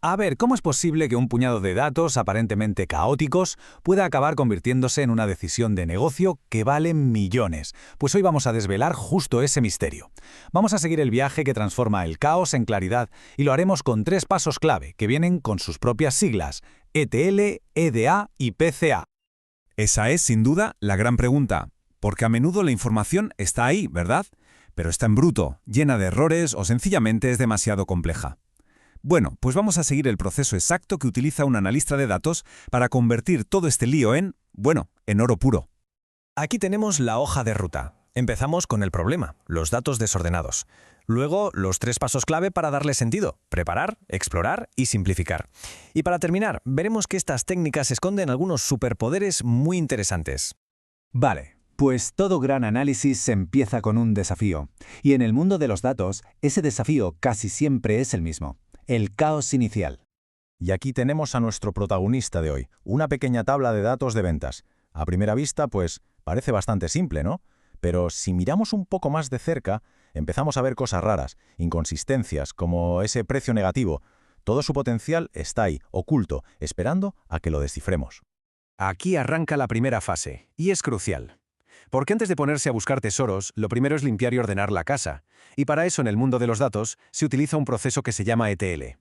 A ver, ¿cómo es posible que un puñado de datos aparentemente caóticos pueda acabar convirtiéndose en una decisión de negocio que vale millones? Pues hoy vamos a desvelar justo ese misterio. Vamos a seguir el viaje que transforma el caos en claridad y lo haremos con 3 pasos clave que vienen con sus propias siglas: ETL, EDA y PCA. Esa es, sin duda, la gran pregunta, porque a menudo la información está ahí, ¿verdad? Pero está en bruto, llena de errores o sencillamente es demasiado compleja. Bueno, pues vamos a seguir el proceso exacto que utiliza un analista de datos para convertir todo este lío en oro puro. Aquí tenemos la hoja de ruta. Empezamos con el problema, los datos desordenados. Luego, los 3 pasos clave para darle sentido: preparar, explorar y simplificar. Y para terminar, veremos que estas técnicas esconden algunos superpoderes muy interesantes. Vale, pues todo gran análisis empieza con un desafío. Y en el mundo de los datos, ese desafío casi siempre es el mismo: el caos inicial. Y aquí tenemos a nuestro protagonista de hoy, una pequeña tabla de datos de ventas. A primera vista, pues, parece bastante simple, ¿no? Pero si miramos un poco más de cerca, empezamos a ver cosas raras, inconsistencias, como ese precio negativo. Todo su potencial está ahí, oculto, esperando a que lo descifremos. Aquí arranca la primera fase, y es crucial. Porque antes de ponerse a buscar tesoros, lo primero es limpiar y ordenar la casa. Y para eso, en el mundo de los datos, se utiliza un proceso que se llama ETL.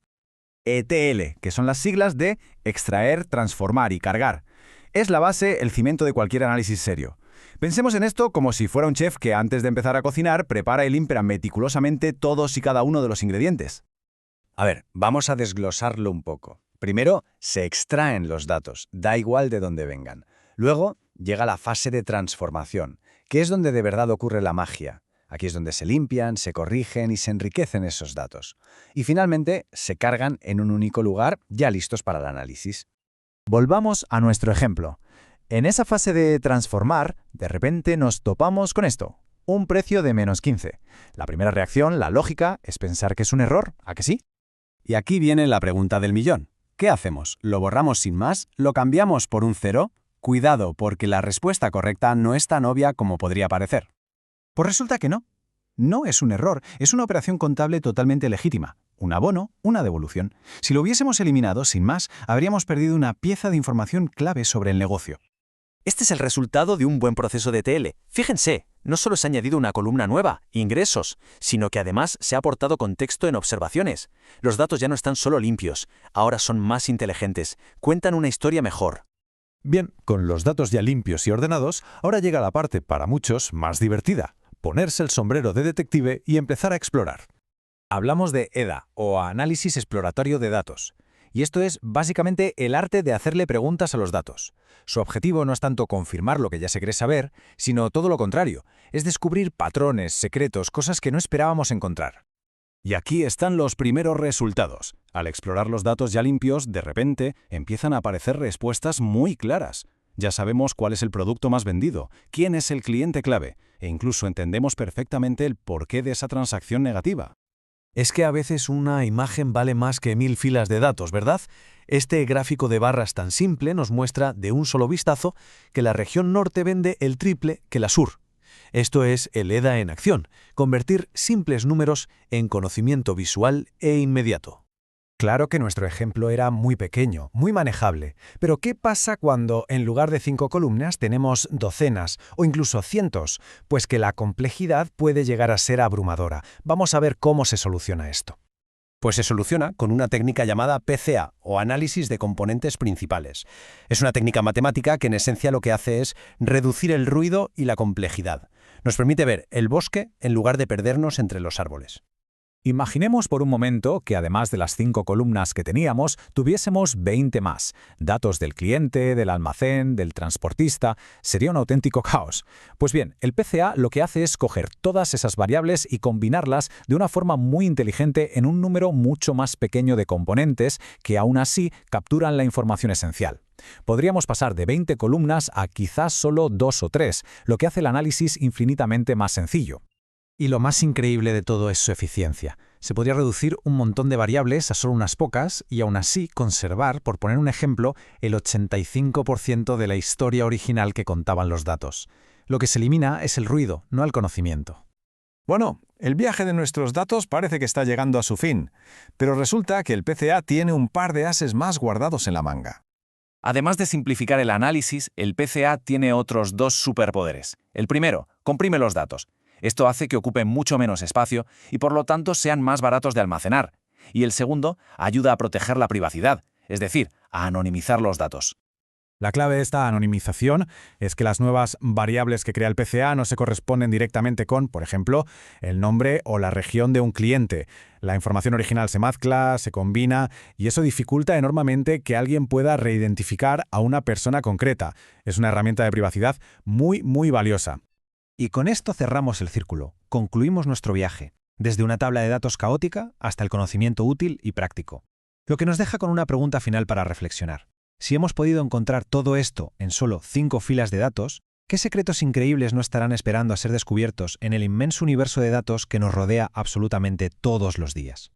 ETL, que son las siglas de extraer, transformar y cargar. Es la base, el cimiento de cualquier análisis serio. Pensemos en esto como si fuera un chef que antes de empezar a cocinar prepara y limpia meticulosamente todos y cada uno de los ingredientes. A ver, vamos a desglosarlo un poco. Primero, se extraen los datos, da igual de dónde vengan. Luego, llega la fase de transformación, que es donde de verdad ocurre la magia. Aquí es donde se limpian, se corrigen y se enriquecen esos datos. Y finalmente, se cargan en un único lugar, ya listos para el análisis. Volvamos a nuestro ejemplo. En esa fase de transformar, de repente nos topamos con esto: un precio de -15. La primera reacción, la lógica, es pensar que es un error, ¿a que sí? Y aquí viene la pregunta del millón. ¿Qué hacemos? ¿Lo borramos sin más? ¿Lo cambiamos por un 0? Cuidado, porque la respuesta correcta no es tan obvia como podría parecer. Pues resulta que no. No es un error, es una operación contable totalmente legítima. Un abono, una devolución. Si lo hubiésemos eliminado sin más, habríamos perdido una pieza de información clave sobre el negocio. Este es el resultado de un buen proceso de ETL. Fíjense, no solo se ha añadido una columna nueva, ingresos, sino que además se ha aportado contexto en observaciones. Los datos ya no están solo limpios, ahora son más inteligentes, cuentan una historia mejor. Bien, con los datos ya limpios y ordenados, ahora llega la parte, para muchos, más divertida: ponerse el sombrero de detective y empezar a explorar. Hablamos de EDA, o análisis exploratorio de datos. Y esto es básicamente el arte de hacerle preguntas a los datos. Su objetivo no es tanto confirmar lo que ya se cree saber, sino todo lo contrario, es descubrir patrones, secretos, cosas que no esperábamos encontrar. Y aquí están los primeros resultados. Al explorar los datos ya limpios, de repente empiezan a aparecer respuestas muy claras. Ya sabemos cuál es el producto más vendido, quién es el cliente clave, e incluso entendemos perfectamente el porqué de esa transacción negativa. Es que a veces una imagen vale más que 1000 filas de datos, ¿verdad? Este gráfico de barras tan simple nos muestra de un solo vistazo que la región norte vende el triple que la sur. Esto es el EDA en acción, convertir simples números en conocimiento visual e inmediato. Claro que nuestro ejemplo era muy pequeño, muy manejable, pero ¿qué pasa cuando en lugar de 5 columnas tenemos docenas o incluso cientos? Pues que la complejidad puede llegar a ser abrumadora. Vamos a ver cómo se soluciona esto. Pues se soluciona con una técnica llamada PCA, o análisis de componentes principales. Es una técnica matemática que en esencia lo que hace es reducir el ruido y la complejidad. Nos permite ver el bosque en lugar de perdernos entre los árboles. Imaginemos por un momento que además de las 5 columnas que teníamos, tuviésemos 20 más. Datos del cliente, del almacén, del transportista. Sería un auténtico caos. Pues bien, el PCA lo que hace es coger todas esas variables y combinarlas de una forma muy inteligente en un número mucho más pequeño de componentes que aún así capturan la información esencial. Podríamos pasar de 20 columnas a quizás solo 2 o 3, lo que hace el análisis infinitamente más sencillo. Y lo más increíble de todo es su eficiencia. Se podría reducir un montón de variables a solo unas pocas y aún así conservar, por poner un ejemplo, el 85% de la historia original que contaban los datos. Lo que se elimina es el ruido, no el conocimiento. Bueno, el viaje de nuestros datos parece que está llegando a su fin, pero resulta que el PCA tiene un par de ases más guardados en la manga. Además de simplificar el análisis, el PCA tiene otros dos superpoderes. El primero, comprime los datos. Esto hace que ocupen mucho menos espacio y por lo tanto sean más baratos de almacenar. Y el segundo, ayuda a proteger la privacidad, es decir, a anonimizar los datos. La clave de esta anonimización es que las nuevas variables que crea el PCA no se corresponden directamente con, por ejemplo, el nombre o la región de un cliente. La información original se mezcla, se combina, y eso dificulta enormemente que alguien pueda reidentificar a una persona concreta. Es una herramienta de privacidad muy valiosa. Y con esto cerramos el círculo. Concluimos nuestro viaje, desde una tabla de datos caótica hasta el conocimiento útil y práctico. Lo que nos deja con una pregunta final para reflexionar. Si hemos podido encontrar todo esto en solo 5 filas de datos, ¿qué secretos increíbles no estarán esperando a ser descubiertos en el inmenso universo de datos que nos rodea absolutamente todos los días?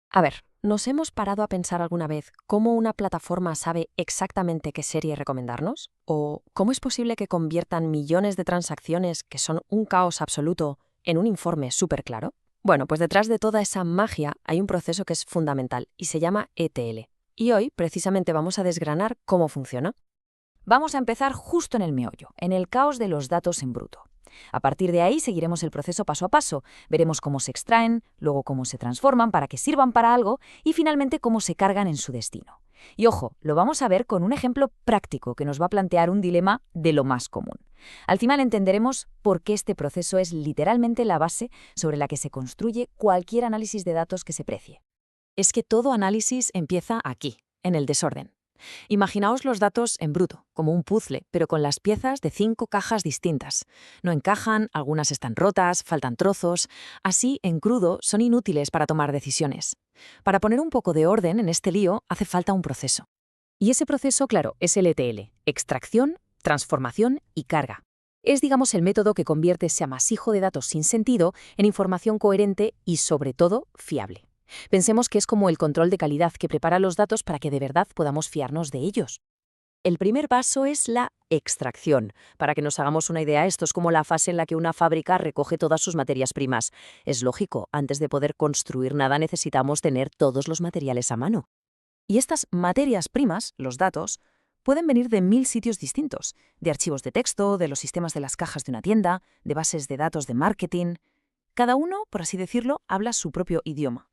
A ver, ¿nos hemos parado a pensar alguna vez cómo una plataforma sabe exactamente qué serie recomendarnos? ¿O cómo es posible que conviertan millones de transacciones, que son un caos absoluto, en un informe súper claro? Bueno, pues detrás de toda esa magia hay un proceso que es fundamental y se llama ETL. Y hoy, precisamente, vamos a desgranar cómo funciona. Vamos a empezar justo en el meollo, en el caos de los datos en bruto. A partir de ahí seguiremos el proceso paso a paso, veremos cómo se extraen, luego cómo se transforman para que sirvan para algo y finalmente cómo se cargan en su destino. Y ojo, lo vamos a ver con un ejemplo práctico que nos va a plantear un dilema de lo más común. Al final entenderemos por qué este proceso es literalmente la base sobre la que se construye cualquier análisis de datos que se precie. Es que todo análisis empieza aquí, en el desorden. Imaginaos los datos en bruto, como un puzzle, pero con las piezas de 5 cajas distintas. No encajan, algunas están rotas, faltan trozos. Así, en crudo, son inútiles para tomar decisiones. Para poner un poco de orden en este lío, hace falta un proceso. Y ese proceso, claro, es el ETL: extracción, transformación y carga. Es, digamos, el método que convierte ese amasijo de datos sin sentido en información coherente y, sobre todo, fiable. Pensemos que es como el control de calidad que prepara los datos para que de verdad podamos fiarnos de ellos. El primer paso es la extracción. Para que nos hagamos una idea, esto es como la fase en la que una fábrica recoge todas sus materias primas. Es lógico, antes de poder construir nada necesitamos tener todos los materiales a mano. Y estas materias primas, los datos, pueden venir de 1000 sitios distintos, de archivos de texto, de los sistemas de las cajas de una tienda, de bases de datos de marketing. Cada uno, por así decirlo, habla su propio idioma.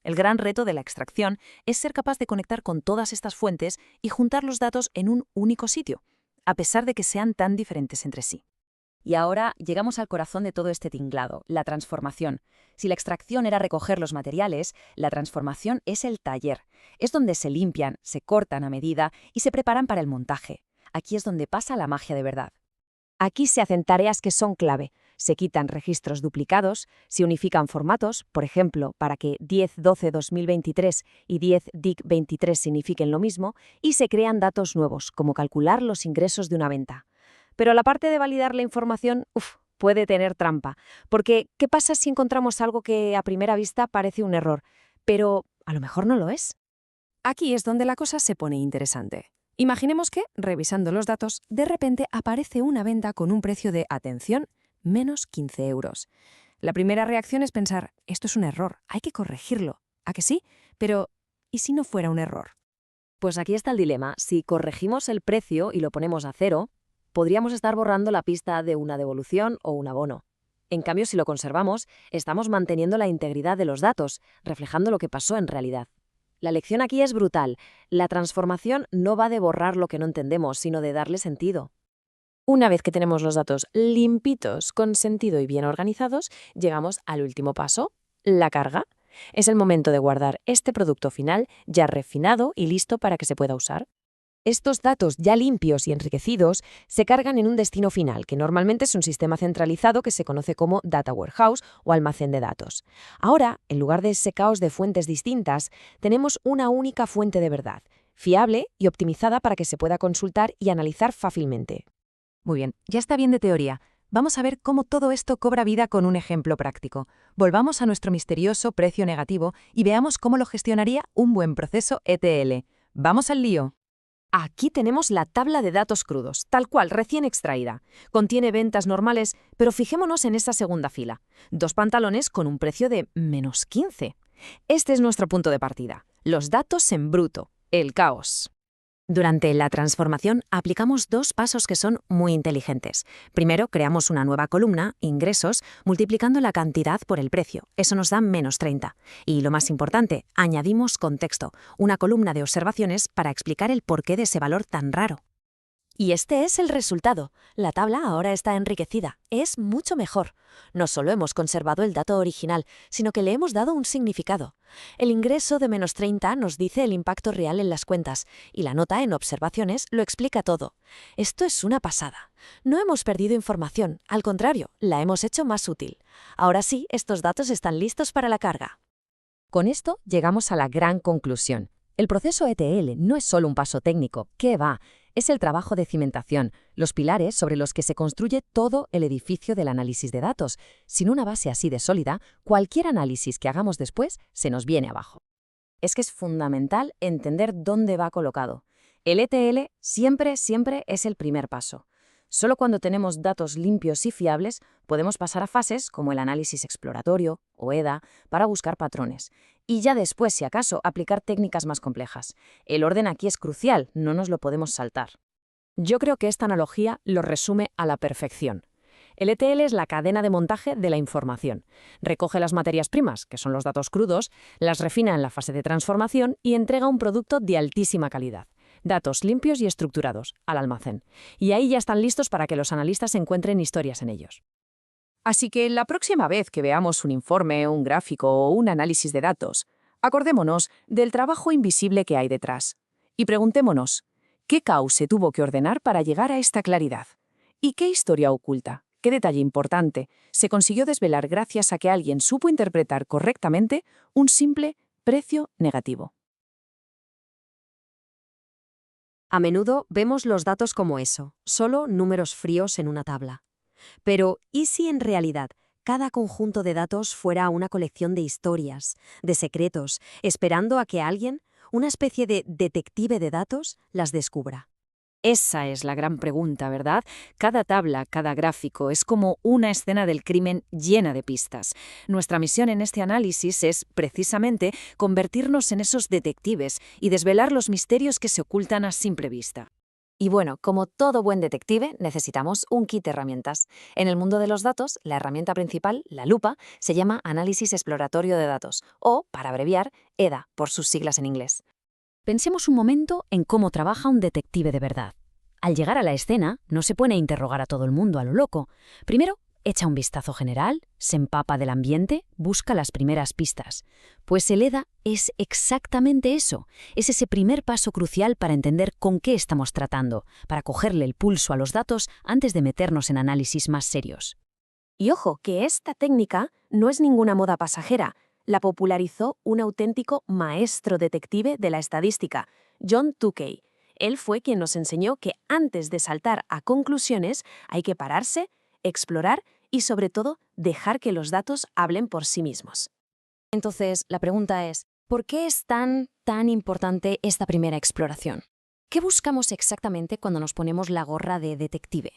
El gran reto de la extracción es ser capaz de conectar con todas estas fuentes y juntar los datos en un único sitio, a pesar de que sean tan diferentes entre sí. Y ahora llegamos al corazón de todo este tinglado, la transformación. Si la extracción era recoger los materiales, la transformación es el taller. Es donde se limpian, se cortan a medida y se preparan para el montaje. Aquí es donde pasa la magia de verdad. Aquí se hacen tareas que son clave. Se quitan registros duplicados, se unifican formatos, por ejemplo, para que 10-12-2023 y 10-DIC-23 signifiquen lo mismo, y se crean datos nuevos, como calcular los ingresos de una venta. Pero la parte de validar la información, puede tener trampa, porque ¿qué pasa si encontramos algo que a primera vista parece un error, pero a lo mejor no lo es? Aquí es donde la cosa se pone interesante. Imaginemos que, revisando los datos, de repente aparece una venta con un precio de, atención, menos 15 euros. La primera reacción es pensar, esto es un error, hay que corregirlo. ¿A que sí? Pero, ¿y si no fuera un error? Pues aquí está el dilema. Si corregimos el precio y lo ponemos a 0, podríamos estar borrando la pista de una devolución o un abono. En cambio, si lo conservamos, estamos manteniendo la integridad de los datos, reflejando lo que pasó en realidad. La lección aquí es brutal. La transformación no va de borrar lo que no entendemos, sino de darle sentido. Una vez que tenemos los datos limpitos, con sentido y bien organizados, llegamos al último paso, la carga. Es el momento de guardar este producto final ya refinado y listo para que se pueda usar. Estos datos ya limpios y enriquecidos se cargan en un destino final, que normalmente es un sistema centralizado que se conoce como Data Warehouse o almacén de datos. Ahora, en lugar de ese caos de fuentes distintas, tenemos una única fuente de verdad, fiable y optimizada para que se pueda consultar y analizar fácilmente. Muy bien, ya está bien de teoría. Vamos a ver cómo todo esto cobra vida con un ejemplo práctico. Volvamos a nuestro misterioso precio negativo y veamos cómo lo gestionaría un buen proceso ETL. ¡Vamos al lío! Aquí tenemos la tabla de datos crudos, tal cual, recién extraída. Contiene ventas normales, pero fijémonos en esta segunda fila. 2 pantalones con un precio de -15. Este es nuestro punto de partida. Los datos en bruto, el caos. Durante la transformación aplicamos 2 pasos que son muy inteligentes. Primero, creamos una nueva columna, ingresos, multiplicando la cantidad por el precio. Eso nos da -30. Y lo más importante, añadimos contexto, una columna de observaciones para explicar el porqué de ese valor tan raro. Y este es el resultado. La tabla ahora está enriquecida. Es mucho mejor. No solo hemos conservado el dato original, sino que le hemos dado un significado. El ingreso de -30 nos dice el impacto real en las cuentas, y la nota en observaciones lo explica todo. Esto es una pasada. No hemos perdido información, al contrario, la hemos hecho más útil. Ahora sí, estos datos están listos para la carga. Con esto llegamos a la gran conclusión. El proceso ETL no es solo un paso técnico, ¿qué va? Es el trabajo de cimentación, los pilares sobre los que se construye todo el edificio del análisis de datos. Sin una base así de sólida, cualquier análisis que hagamos después se nos viene abajo. Es que es fundamental entender dónde va colocado. El ETL siempre es el primer paso. Solo cuando tenemos datos limpios y fiables podemos pasar a fases como el análisis exploratorio o EDA para buscar patrones. Y ya después, si acaso, aplicar técnicas más complejas. El orden aquí es crucial, no nos lo podemos saltar. Yo creo que esta analogía lo resume a la perfección. El ETL es la cadena de montaje de la información. Recoge las materias primas, que son los datos crudos, las refina en la fase de transformación y entrega un producto de altísima calidad. Datos limpios y estructurados, al almacén. Y ahí ya están listos para que los analistas encuentren historias en ellos. Así que la próxima vez que veamos un informe, un gráfico o un análisis de datos, acordémonos del trabajo invisible que hay detrás. Y preguntémonos, ¿qué caos se tuvo que ordenar para llegar a esta claridad? ¿Y qué historia oculta, qué detalle importante se consiguió desvelar gracias a que alguien supo interpretar correctamente un simple precio negativo? A menudo vemos los datos como eso, solo números fríos en una tabla. Pero, ¿y si en realidad cada conjunto de datos fuera una colección de historias, de secretos, esperando a que alguien, una especie de detective de datos, las descubra? Esa es la gran pregunta, ¿verdad? Cada tabla, cada gráfico es como una escena del crimen llena de pistas. Nuestra misión en este análisis es, precisamente, convertirnos en esos detectives y desvelar los misterios que se ocultan a simple vista. Y bueno, como todo buen detective, necesitamos un kit de herramientas. En el mundo de los datos, la herramienta principal, la lupa, se llama Análisis Exploratorio de Datos, o, para abreviar, EDA, por sus siglas en inglés. Pensemos un momento en cómo trabaja un detective de verdad. Al llegar a la escena, no se pone a interrogar a todo el mundo a lo loco. Primero, echa un vistazo general, se empapa del ambiente, busca las primeras pistas. Pues el EDA es exactamente eso. Es ese primer paso crucial para entender con qué estamos tratando, para cogerle el pulso a los datos antes de meternos en análisis más serios. Y ojo, que esta técnica no es ninguna moda pasajera. La popularizó un auténtico maestro detective de la estadística, John Tukey. Él fue quien nos enseñó que antes de saltar a conclusiones hay que pararse, explorar y, sobre todo, dejar que los datos hablen por sí mismos. Entonces, la pregunta es, ¿por qué es tan importante esta primera exploración? ¿Qué buscamos exactamente cuando nos ponemos la gorra de detective?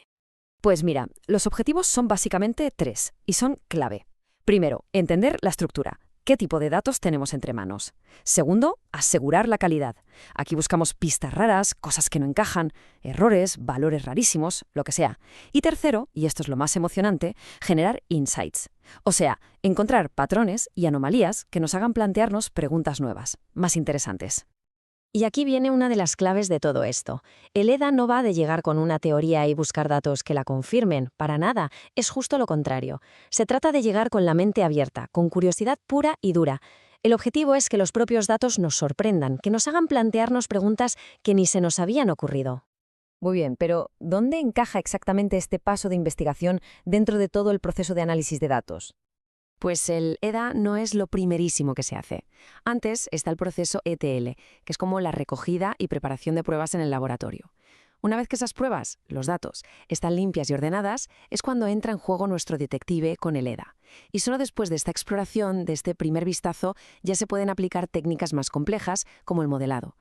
Pues mira, los objetivos son básicamente 3 y son clave. Primero, entender la estructura. ¿Qué tipo de datos tenemos entre manos? Segundo, asegurar la calidad. Aquí buscamos pistas raras, cosas que no encajan, errores, valores rarísimos, lo que sea. Y tercero, y esto es lo más emocionante, generar insights. O sea, encontrar patrones y anomalías que nos hagan plantearnos preguntas nuevas, más interesantes. Y aquí viene una de las claves de todo esto. El EDA no va de llegar con una teoría y buscar datos que la confirmen, para nada, es justo lo contrario. Se trata de llegar con la mente abierta, con curiosidad pura y dura. El objetivo es que los propios datos nos sorprendan, que nos hagan plantearnos preguntas que ni se nos habían ocurrido. Muy bien, pero ¿dónde encaja exactamente este paso de investigación dentro de todo el proceso de análisis de datos? Pues el EDA no es lo primerísimo que se hace. Antes está el proceso ETL, que es como la recogida y preparación de pruebas en el laboratorio. Una vez que esas pruebas, los datos, están limpias y ordenadas, es cuando entra en juego nuestro detective con el EDA. Y solo después de esta exploración, de este primer vistazo, ya se pueden aplicar técnicas más complejas, como el modelado.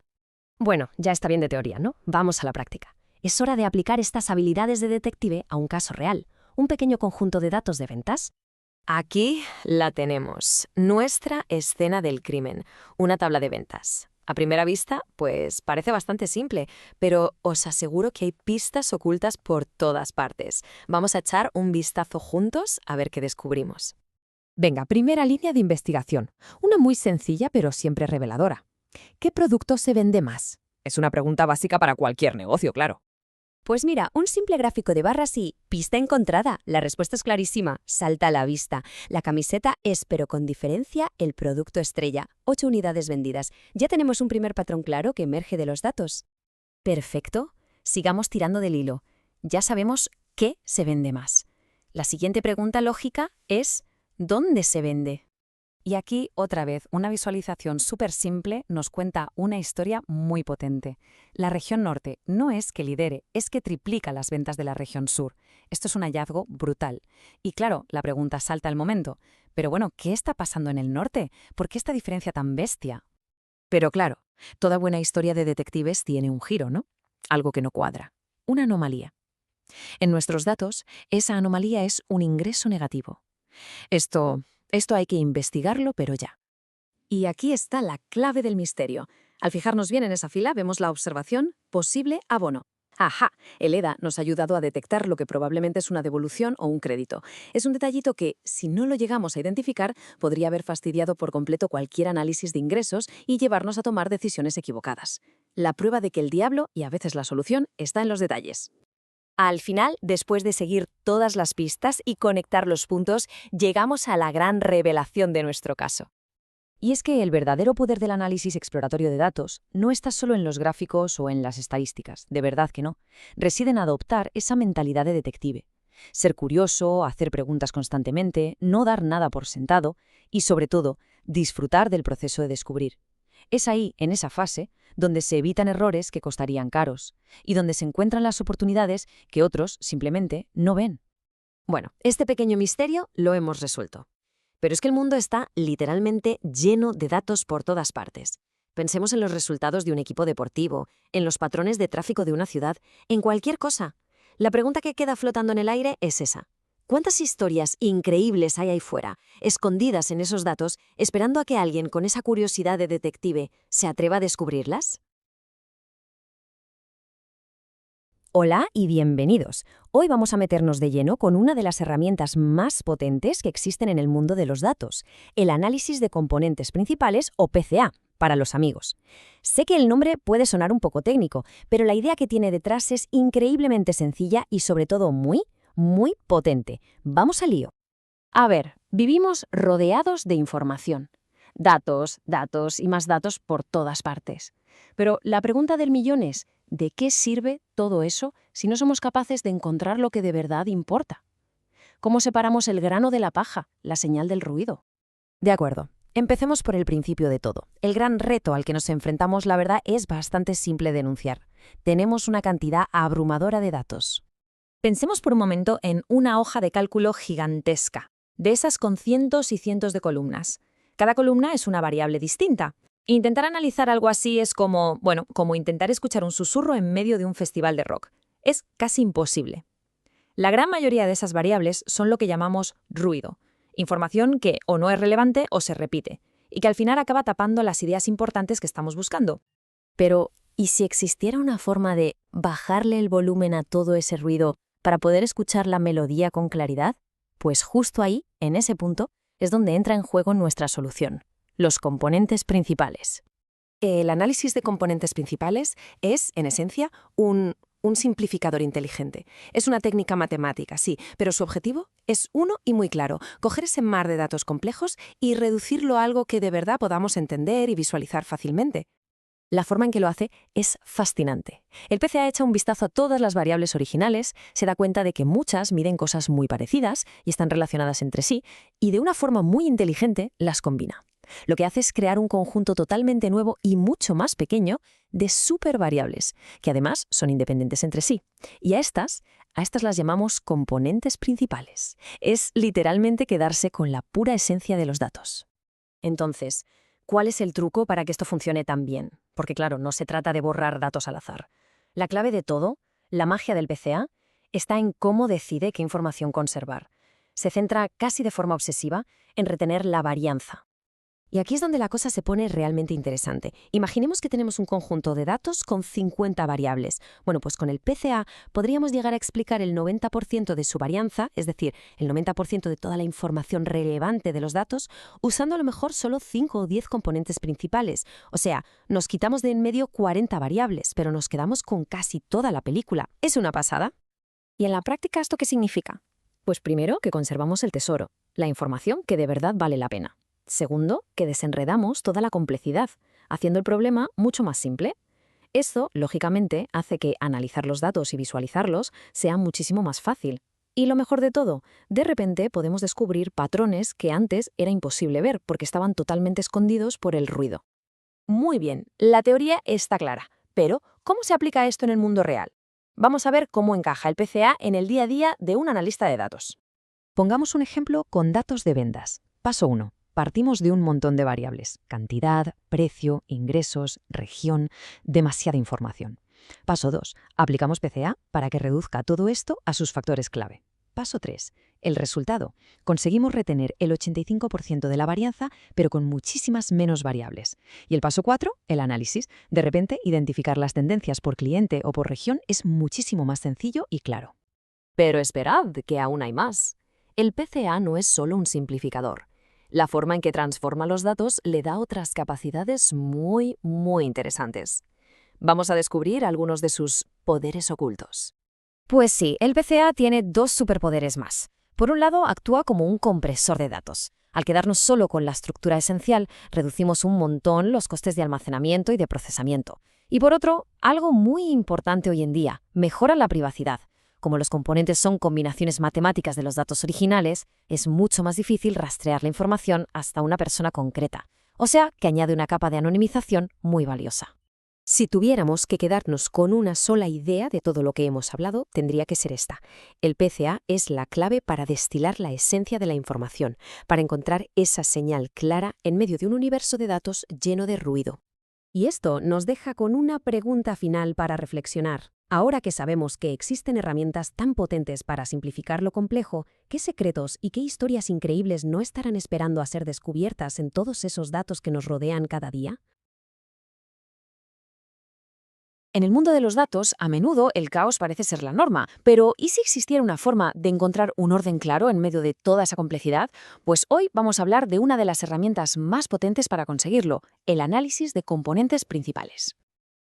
Bueno, ya está bien de teoría, ¿no? Vamos a la práctica. Es hora de aplicar estas habilidades de detective a un caso real, un pequeño conjunto de datos de ventas. Aquí la tenemos, nuestra escena del crimen, una tabla de ventas. A primera vista, pues parece bastante simple, pero os aseguro que hay pistas ocultas por todas partes. Vamos a echar un vistazo juntos a ver qué descubrimos. Venga, primera línea de investigación. Una muy sencilla pero siempre reveladora. ¿Qué producto se vende más? Es una pregunta básica para cualquier negocio, claro. Pues mira, un simple gráfico de barras y pista encontrada. La respuesta es clarísima, salta a la vista. La camiseta es, pero con diferencia, el producto estrella. 8 unidades vendidas. Ya tenemos un primer patrón claro que emerge de los datos. Perfecto. Sigamos tirando del hilo. Ya sabemos qué se vende más. La siguiente pregunta lógica es ¿dónde se vende? Y aquí, otra vez, una visualización súper simple nos cuenta una historia muy potente. La región norte no es que lidere, es que triplica las ventas de la región sur. Esto es un hallazgo brutal. Y claro, la pregunta salta al momento. Pero bueno, ¿qué está pasando en el norte? ¿Por qué esta diferencia tan bestia? Pero claro, toda buena historia de detectives tiene un giro, ¿no? Algo que no cuadra. Una anomalía. En nuestros datos, esa anomalía es un ingreso negativo. Esto hay que investigarlo, pero ya. Y aquí está la clave del misterio. Al fijarnos bien en esa fila, vemos la observación posible abono. ¡Ajá! El EDA nos ha ayudado a detectar lo que probablemente es una devolución o un crédito. Es un detallito que, si no lo llegamos a identificar, podría haber fastidiado por completo cualquier análisis de ingresos y llevarnos a tomar decisiones equivocadas. La prueba de que el diablo, y a veces la solución, está en los detalles. Al final, después de seguir todas las pistas y conectar los puntos, llegamos a la gran revelación de nuestro caso. Y es que el verdadero poder del análisis exploratorio de datos no está solo en los gráficos o en las estadísticas, de verdad que no. Reside en adoptar esa mentalidad de detective. Ser curioso, hacer preguntas constantemente, no dar nada por sentado y, sobre todo, disfrutar del proceso de descubrir. Es ahí, en esa fase, donde se evitan errores que costarían caros y donde se encuentran las oportunidades que otros simplemente no ven. Bueno, este pequeño misterio lo hemos resuelto. Pero es que el mundo está literalmente lleno de datos por todas partes. Pensemos en los resultados de un equipo deportivo, en los patrones de tráfico de una ciudad, en cualquier cosa. La pregunta que queda flotando en el aire es esa. ¿Cuántas historias increíbles hay ahí fuera, escondidas en esos datos, esperando a que alguien con esa curiosidad de detective se atreva a descubrirlas? Hola y bienvenidos. Hoy vamos a meternos de lleno con una de las herramientas más potentes que existen en el mundo de los datos, el análisis de componentes principales o PCA, para los amigos. Sé que el nombre puede sonar un poco técnico, pero la idea que tiene detrás es increíblemente sencilla y sobre todo muy potente. Vamos al lío. A ver, vivimos rodeados de información. Datos, datos y más datos por todas partes. Pero la pregunta del millón es, ¿de qué sirve todo eso si no somos capaces de encontrar lo que de verdad importa? ¿Cómo separamos el grano de la paja, la señal del ruido? De acuerdo, empecemos por el principio de todo. El gran reto al que nos enfrentamos, la verdad, es bastante simple de enunciar. Tenemos una cantidad abrumadora de datos. Pensemos por un momento en una hoja de cálculo gigantesca, de esas con cientos y cientos de columnas. Cada columna es una variable distinta. Intentar analizar algo así es como intentar escuchar un susurro en medio de un festival de rock. Es casi imposible. La gran mayoría de esas variables son lo que llamamos ruido, información que o no es relevante o se repite, y que al final acaba tapando las ideas importantes que estamos buscando. Pero, ¿y si existiera una forma de bajarle el volumen a todo ese ruido para poder escuchar la melodía con claridad? Pues justo ahí, en ese punto, es donde entra en juego nuestra solución, los componentes principales. El análisis de componentes principales es, en esencia, un simplificador inteligente. Es una técnica matemática, sí, pero su objetivo es uno y muy claro: coger ese mar de datos complejos y reducirlo a algo que de verdad podamos entender y visualizar fácilmente. La forma en que lo hace es fascinante. El PCA echa un vistazo a todas las variables originales, se da cuenta de que muchas miden cosas muy parecidas y están relacionadas entre sí, y de una forma muy inteligente las combina. Lo que hace es crear un conjunto totalmente nuevo y mucho más pequeño de supervariables, que además son independientes entre sí. Y a estas las llamamos componentes principales. Es literalmente quedarse con la pura esencia de los datos. Entonces, ¿cuál es el truco para que esto funcione tan bien? Porque claro, no se trata de borrar datos al azar. La clave de todo, la magia del PCA, está en cómo decide qué información conservar. Se centra casi de forma obsesiva en retener la varianza. Y aquí es donde la cosa se pone realmente interesante. Imaginemos que tenemos un conjunto de datos con 50 variables. Bueno, pues con el PCA podríamos llegar a explicar el 90% de su varianza, es decir, el 90% de toda la información relevante de los datos, usando a lo mejor solo 5 o 10 componentes principales. O sea, nos quitamos de en medio 40 variables, pero nos quedamos con casi toda la película. Es una pasada. ¿Y en la práctica esto qué significa? Pues primero, que conservamos el tesoro, la información que de verdad vale la pena. Segundo, que desenredamos toda la complejidad, haciendo el problema mucho más simple. Esto, lógicamente, hace que analizar los datos y visualizarlos sea muchísimo más fácil. Y lo mejor de todo, de repente podemos descubrir patrones que antes era imposible ver porque estaban totalmente escondidos por el ruido. Muy bien, la teoría está clara, pero ¿cómo se aplica esto en el mundo real? Vamos a ver cómo encaja el PCA en el día a día de un analista de datos. Pongamos un ejemplo con datos de ventas. Paso 1. Partimos de un montón de variables: cantidad, precio, ingresos, región, demasiada información. Paso 2. Aplicamos PCA para que reduzca todo esto a sus factores clave. Paso 3. El resultado. Conseguimos retener el 85% de la varianza, pero con muchísimas menos variables. Y el paso 4, el análisis. De repente, identificar las tendencias por cliente o por región es muchísimo más sencillo y claro. Pero esperad, que aún hay más. El PCA no es solo un simplificador. La forma en que transforma los datos le da otras capacidades muy interesantes. Vamos a descubrir algunos de sus poderes ocultos. Pues sí, el PCA tiene dos superpoderes más. Por un lado, actúa como un compresor de datos. Al quedarnos solo con la estructura esencial, reducimos un montón los costes de almacenamiento y de procesamiento. Y por otro, algo muy importante hoy en día, mejora la privacidad. Como los componentes son combinaciones matemáticas de los datos originales, es mucho más difícil rastrear la información hasta una persona concreta. O sea, que añade una capa de anonimización muy valiosa. Si tuviéramos que quedarnos con una sola idea de todo lo que hemos hablado, tendría que ser esta. El PCA es la clave para destilar la esencia de la información, para encontrar esa señal clara en medio de un universo de datos lleno de ruido. Y esto nos deja con una pregunta final para reflexionar. Ahora que sabemos que existen herramientas tan potentes para simplificar lo complejo, ¿qué secretos y qué historias increíbles no estarán esperando a ser descubiertas en todos esos datos que nos rodean cada día? En el mundo de los datos, a menudo el caos parece ser la norma, pero ¿y si existiera una forma de encontrar un orden claro en medio de toda esa complejidad? Pues hoy vamos a hablar de una de las herramientas más potentes para conseguirlo, el análisis de componentes principales.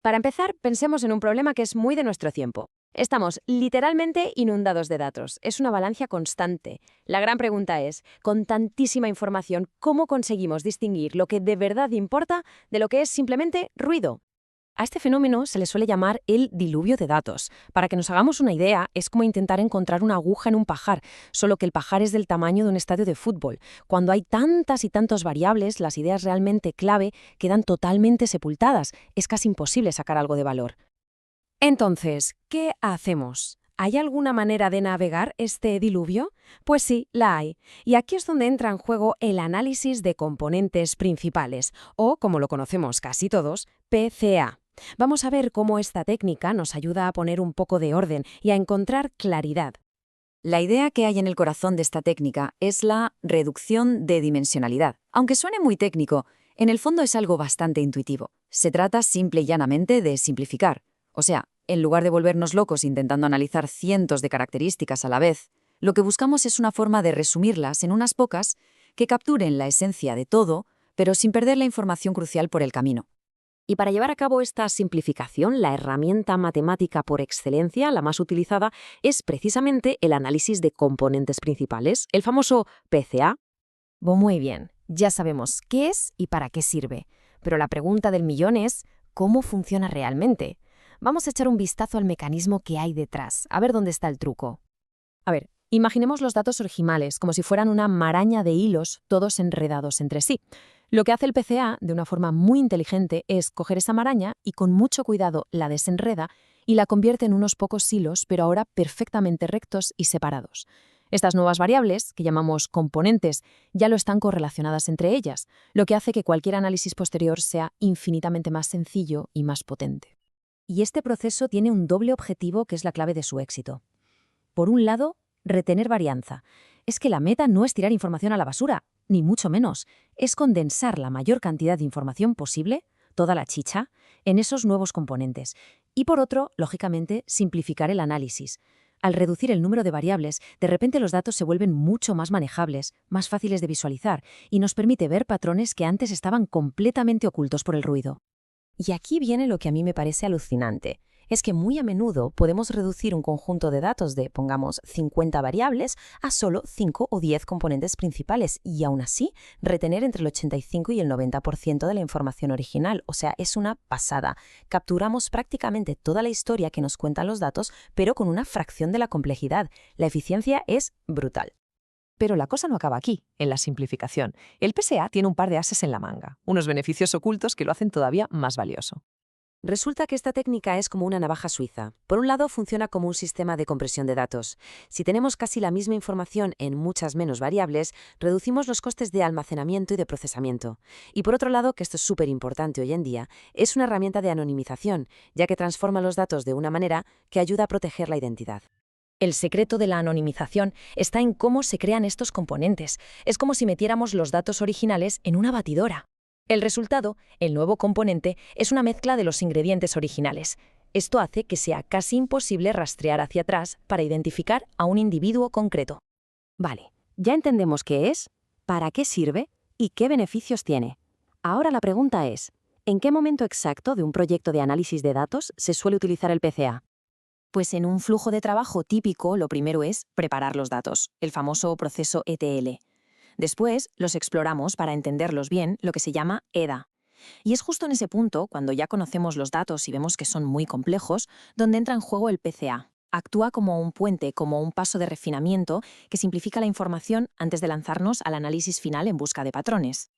Para empezar, pensemos en un problema que es muy de nuestro tiempo. Estamos literalmente inundados de datos. Es una avalancha constante. La gran pregunta es, con tantísima información, ¿cómo conseguimos distinguir lo que de verdad importa de lo que es simplemente ruido? A este fenómeno se le suele llamar el diluvio de datos. Para que nos hagamos una idea, es como intentar encontrar una aguja en un pajar, solo que el pajar es del tamaño de un estadio de fútbol. Cuando hay tantas y tantas variables, las ideas realmente clave quedan totalmente sepultadas. Es casi imposible sacar algo de valor. Entonces, ¿qué hacemos? ¿Hay alguna manera de navegar este diluvio? Pues sí, la hay. Y aquí es donde entra en juego el análisis de componentes principales, o, como lo conocemos casi todos, PCA. Vamos a ver cómo esta técnica nos ayuda a poner un poco de orden y a encontrar claridad. La idea que hay en el corazón de esta técnica es la reducción de dimensionalidad. Aunque suene muy técnico, en el fondo es algo bastante intuitivo. Se trata simple y llanamente de simplificar. O sea, en lugar de volvernos locos intentando analizar cientos de características a la vez, lo que buscamos es una forma de resumirlas en unas pocas que capturen la esencia de todo, pero sin perder la información crucial por el camino. Y para llevar a cabo esta simplificación, la herramienta matemática por excelencia, la más utilizada, es precisamente el análisis de componentes principales, el famoso PCA. Muy bien, ya sabemos qué es y para qué sirve. Pero la pregunta del millón es, ¿cómo funciona realmente? Vamos a echar un vistazo al mecanismo que hay detrás, a ver dónde está el truco. A ver, imaginemos los datos originales como si fueran una maraña de hilos, todos enredados entre sí. Lo que hace el PCA, de una forma muy inteligente, es coger esa maraña y con mucho cuidado la desenreda y la convierte en unos pocos hilos, pero ahora perfectamente rectos y separados. Estas nuevas variables, que llamamos componentes, ya lo están correlacionadas entre ellas, lo que hace que cualquier análisis posterior sea infinitamente más sencillo y más potente. Y este proceso tiene un doble objetivo que es la clave de su éxito. Por un lado, retener varianza. Es que la meta no es tirar información a la basura, ni mucho menos. Es condensar la mayor cantidad de información posible, toda la chicha, en esos nuevos componentes. Y por otro, lógicamente, simplificar el análisis. Al reducir el número de variables, de repente los datos se vuelven mucho más manejables, más fáciles de visualizar, y nos permite ver patrones que antes estaban completamente ocultos por el ruido. Y aquí viene lo que a mí me parece alucinante. Es que muy a menudo podemos reducir un conjunto de datos de, pongamos, 50 variables a solo 5 o 10 componentes principales y aún así retener entre el 85 y el 90% de la información original. O sea, es una pasada. Capturamos prácticamente toda la historia que nos cuentan los datos, pero con una fracción de la complejidad. La eficiencia es brutal. Pero la cosa no acaba aquí, en la simplificación. El PSA tiene un par de ases en la manga, unos beneficios ocultos que lo hacen todavía más valioso. Resulta que esta técnica es como una navaja suiza. Por un lado, funciona como un sistema de compresión de datos. Si tenemos casi la misma información en muchas menos variables, reducimos los costes de almacenamiento y de procesamiento. Y por otro lado, que esto es súper importante hoy en día, es una herramienta de anonimización, ya que transforma los datos de una manera que ayuda a proteger la identidad. El secreto de la anonimización está en cómo se crean estos componentes. Es como si metiéramos los datos originales en una batidora. El resultado, el nuevo componente, es una mezcla de los ingredientes originales. Esto hace que sea casi imposible rastrear hacia atrás para identificar a un individuo concreto. Vale, ya entendemos qué es, para qué sirve y qué beneficios tiene. Ahora la pregunta es, ¿en qué momento exacto de un proyecto de análisis de datos se suele utilizar el PCA? Pues en un flujo de trabajo típico, lo primero es preparar los datos, el famoso proceso ETL. Después los exploramos para entenderlos bien, lo que se llama EDA. Y es justo en ese punto, cuando ya conocemos los datos y vemos que son muy complejos, donde entra en juego el PCA. Actúa como un puente, como un paso de refinamiento que simplifica la información antes de lanzarnos al análisis final en busca de patrones.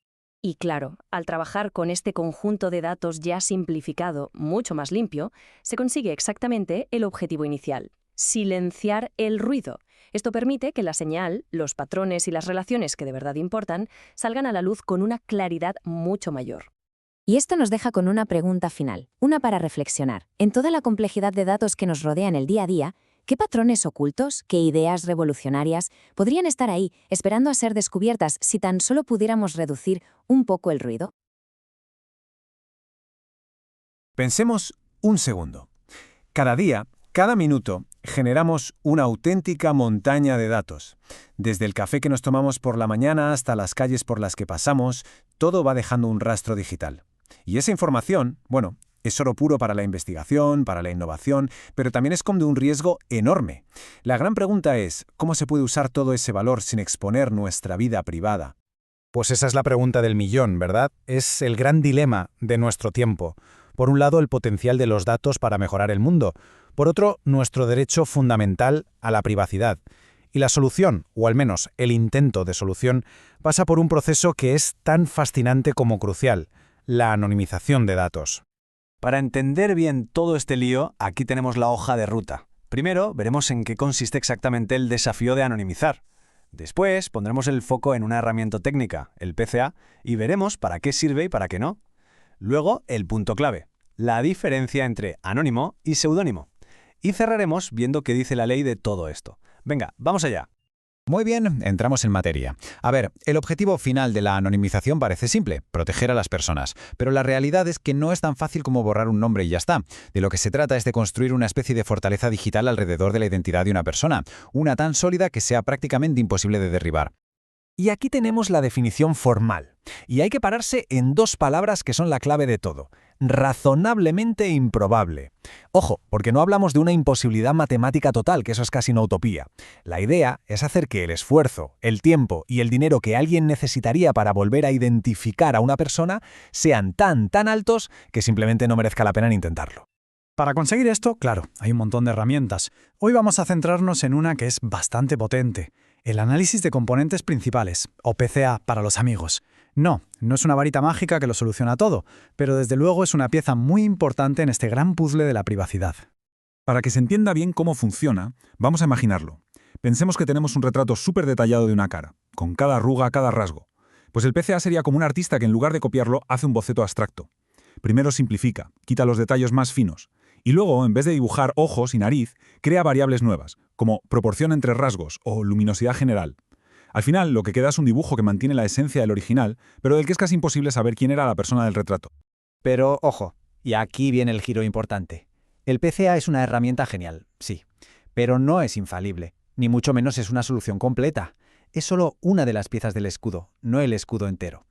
Y claro, al trabajar con este conjunto de datos ya simplificado, mucho más limpio, se consigue exactamente el objetivo inicial: silenciar el ruido. Esto permite que la señal, los patrones y las relaciones que de verdad importan salgan a la luz con una claridad mucho mayor. Y esto nos deja con una pregunta final, una para reflexionar. En toda la complejidad de datos que nos rodea en el día a día, ¿qué patrones ocultos, qué ideas revolucionarias podrían estar ahí esperando a ser descubiertas si tan solo pudiéramos reducir un poco el ruido? Pensemos un segundo. Cada día, cada minuto, generamos una auténtica montaña de datos. Desde el café que nos tomamos por la mañana hasta las calles por las que pasamos, todo va dejando un rastro digital. Y esa información, bueno, es oro puro para la investigación, para la innovación, pero también esconde un riesgo enorme. La gran pregunta es, ¿cómo se puede usar todo ese valor sin exponer nuestra vida privada? Pues esa es la pregunta del millón, ¿verdad? Es el gran dilema de nuestro tiempo. Por un lado, el potencial de los datos para mejorar el mundo. Por otro, nuestro derecho fundamental a la privacidad. Y la solución, o al menos el intento de solución, pasa por un proceso que es tan fascinante como crucial: la anonimización de datos. Para entender bien todo este lío, aquí tenemos la hoja de ruta. Primero, veremos en qué consiste exactamente el desafío de anonimizar. Después, pondremos el foco en una herramienta técnica, el PCA, y veremos para qué sirve y para qué no. Luego, el punto clave, la diferencia entre anónimo y seudónimo. Y cerraremos viendo qué dice la ley de todo esto. Venga, vamos allá. Muy bien, entramos en materia. A ver, el objetivo final de la anonimización parece simple: proteger a las personas. Pero la realidad es que no es tan fácil como borrar un nombre y ya está. De lo que se trata es de construir una especie de fortaleza digital alrededor de la identidad de una persona, una tan sólida que sea prácticamente imposible de derribar. Y aquí tenemos la definición formal. Y hay que pararse en dos palabras que son la clave de todo: razonablemente improbable. Ojo, porque no hablamos de una imposibilidad matemática total, que eso es casi una utopía. La idea es hacer que el esfuerzo, el tiempo y el dinero que alguien necesitaría para volver a identificar a una persona sean tan altos que simplemente no merezca la pena ni intentarlo. Para conseguir esto, claro, hay un montón de herramientas. Hoy vamos a centrarnos en una que es bastante potente: el análisis de componentes principales, o PCA para los amigos. No es una varita mágica que lo soluciona todo, pero desde luego es una pieza muy importante en este gran puzzle de la privacidad. Para que se entienda bien cómo funciona, vamos a imaginarlo. Pensemos que tenemos un retrato súper detallado de una cara, con cada arruga, cada rasgo. Pues el PCA sería como un artista que en lugar de copiarlo hace un boceto abstracto. Primero simplifica, quita los detalles más finos, y luego, en vez de dibujar ojos y nariz, crea variables nuevas, como proporción entre rasgos o luminosidad general. Al final, lo que queda es un dibujo que mantiene la esencia del original, pero del que es casi imposible saber quién era la persona del retrato. Pero, ojo, y aquí viene el giro importante. El PCA es una herramienta genial, sí, pero no es infalible, ni mucho menos es una solución completa. Es solo una de las piezas del escudo, no el escudo entero.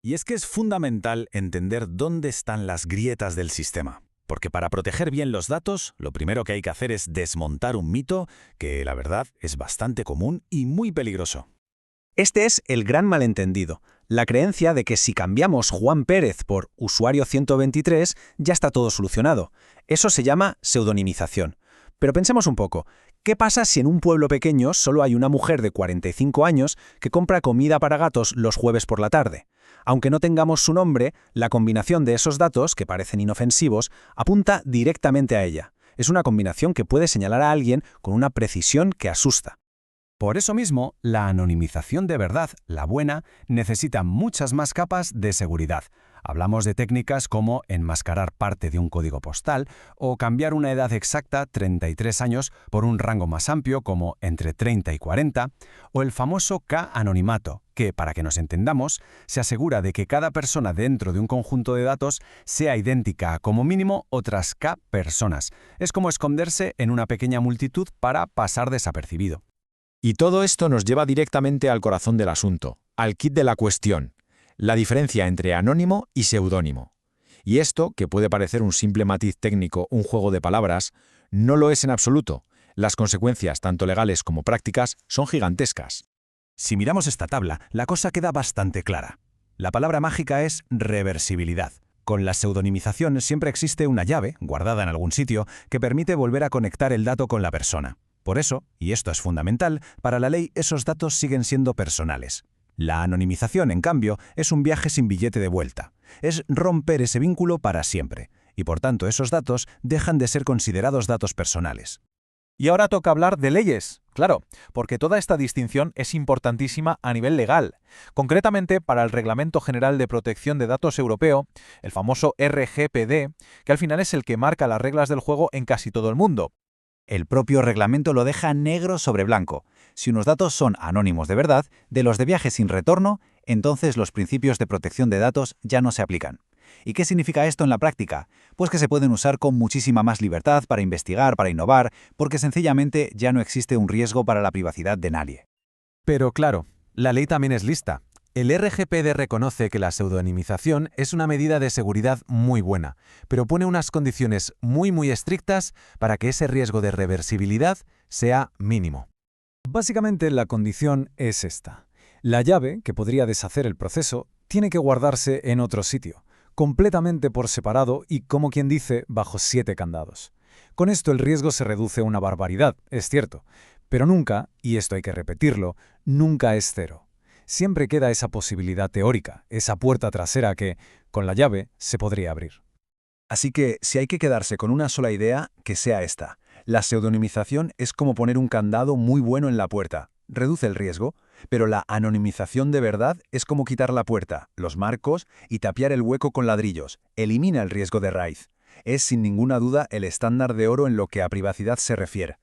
Y es que es fundamental entender dónde están las grietas del sistema. Porque para proteger bien los datos, lo primero que hay que hacer es desmontar un mito que, la verdad, es bastante común y muy peligroso. Este es el gran malentendido, la creencia de que si cambiamos Juan Pérez por usuario 123 ya está todo solucionado. Eso se llama pseudonimización. Pero pensemos un poco, ¿qué pasa si en un pueblo pequeño solo hay una mujer de 45 años que compra comida para gatos los jueves por la tarde? Aunque no tengamos su nombre, la combinación de esos datos, que parecen inofensivos, apunta directamente a ella. Es una combinación que puede señalar a alguien con una precisión que asusta. Por eso mismo, la anonimización de verdad, la buena, necesita muchas más capas de seguridad. Hablamos de técnicas como enmascarar parte de un código postal o cambiar una edad exacta, 33 años, por un rango más amplio como entre 30 y 40, o el famoso K-anonimato, que, para que nos entendamos, se asegura de que cada persona dentro de un conjunto de datos sea idéntica a como mínimo otras K personas. Es como esconderse en una pequeña multitud para pasar desapercibido. Y todo esto nos lleva directamente al corazón del asunto, al quid de la cuestión. La diferencia entre anónimo y seudónimo. Y esto, que puede parecer un simple matiz técnico, un juego de palabras, no lo es en absoluto. Las consecuencias, tanto legales como prácticas, son gigantescas. Si miramos esta tabla, la cosa queda bastante clara. La palabra mágica es reversibilidad. Con la pseudonimización siempre existe una llave, guardada en algún sitio, que permite volver a conectar el dato con la persona. Por eso, y esto es fundamental, para la ley esos datos siguen siendo personales. La anonimización, en cambio, es un viaje sin billete de vuelta. Es romper ese vínculo para siempre, y por tanto esos datos dejan de ser considerados datos personales. Y ahora toca hablar de leyes, claro, porque toda esta distinción es importantísima a nivel legal. Concretamente para el Reglamento General de Protección de Datos Europeo, el famoso RGPD, que al final es el que marca las reglas del juego en casi todo el mundo. El propio reglamento lo deja negro sobre blanco. Si unos datos son anónimos de verdad, de los de viaje sin retorno, entonces los principios de protección de datos ya no se aplican. ¿Y qué significa esto en la práctica? Pues que se pueden usar con muchísima más libertad para investigar, para innovar, porque sencillamente ya no existe un riesgo para la privacidad de nadie. Pero claro, la ley también es lista. El RGPD reconoce que la pseudonimización es una medida de seguridad muy buena, pero pone unas condiciones muy estrictas para que ese riesgo de reversibilidad sea mínimo. Básicamente la condición es esta. La llave, que podría deshacer el proceso, tiene que guardarse en otro sitio, completamente por separado y, como quien dice, bajo 7 candados. Con esto el riesgo se reduce a una barbaridad, es cierto, pero nunca, y esto hay que repetirlo, nunca es cero. Siempre queda esa posibilidad teórica, esa puerta trasera que, con la llave, se podría abrir. Así que, si hay que quedarse con una sola idea, que sea esta. La pseudonimización es como poner un candado muy bueno en la puerta. Reduce el riesgo, pero la anonimización de verdad es como quitar la puerta, los marcos y tapiar el hueco con ladrillos. Elimina el riesgo de raíz. Es sin ninguna duda el estándar de oro en lo que a privacidad se refiere.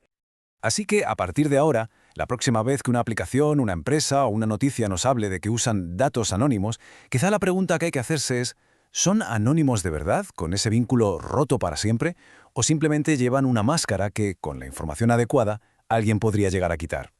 Así que, a partir de ahora, la próxima vez que una aplicación, una empresa o una noticia nos hable de que usan datos anónimos, quizá la pregunta que hay que hacerse es, ¿son anónimos de verdad, con ese vínculo roto para siempre? ¿O simplemente llevan una máscara que, con la información adecuada, alguien podría llegar a quitar?